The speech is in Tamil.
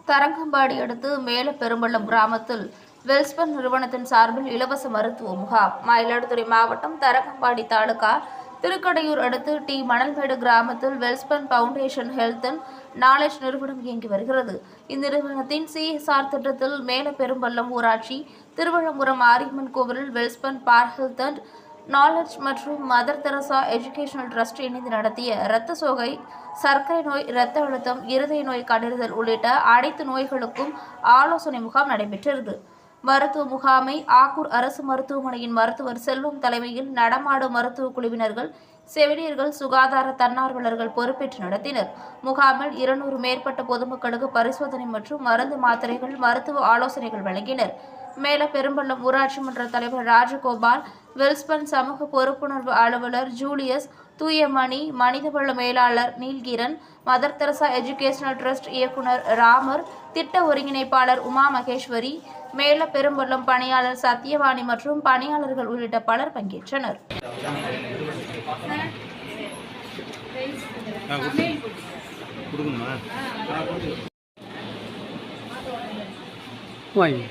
தரங்கம்பாடி அடுத்து மேலப்பெரும்பள்ளம் கிராமத்தில் வெல்ஸ்பன் நிறுவனத்தின் சார்பில் இலவச மருத்துவ முகாம். மயிலாடுதுறை மாவட்டம் தரங்கம்பாடி தாலுகா திருக்கடையூர் அடுத்து டி மணல்மேடு கிராமத்தில் Welspun foundation health and knowledge நிறுவனம் இயங்கி வருகிறது. இந்நிறுவனத்தின் CSR திட்டத்தில் மேலப்பெரும்பள்ளம் ஊராட்சி திருவழங்குரம் மாரியம்மன் கோவிலில் Welspun for health and knowledge மற்றும் மதர் தெரசா எஜுகேஷனல் டிரஸ்ட் இணைந்து நடத்திய இரத்த சோகை, சர்க்கரை நோய், இரத்த அழுத்தம், இருதய நோய் கண்டறிதல் உள்ளிட்ட அனைத்து நோய்களுக்கும் ஆலோசனை முகாம் நடைபெற்றது. மருத்துவ முகாமை ஆக்கூர் அரசு மருத்துவமனையின் மருத்துவர் செல்வம் தலைமையில் நடமாடும் மருத்துவ குழுவினர்கள், செவிலியர்கள், சுகாதார தன்னார்வலர்கள் பொறுப்பேற்று நடத்தினர். முகாமில் 200 மேற்பட்ட பொதுமக்களுக்கு பரிசோதனை மற்றும் மருந்து மாத்திரைகள், மருத்துவ ஆலோசனைகள் வழங்கினர். மேலப்பெரும்பள்ளம் ஊராட்சி மன்ற தலைவர் ராஜகோபால், வெல்ஸ்பன் சமூக பொறுப்புணர்வு அலுவலர் ஜூலியஸ், தூயமணி, மனிதவள மேலாளர் நீல்கிரண், மதர் தெரசா எஜுகேஷனல் டிரஸ்ட் இயக்குனர் ராமர், திட்ட ஒருங்கிணைப்பாளர் உமா மகேஸ்வரி, மேலப்பெரும்பள்ளம் பணியாளர் சத்யவாணி மற்றும் பணியாளர்கள் உள்ளிட்ட பலர் பங்கேற்றனர். வாங்கி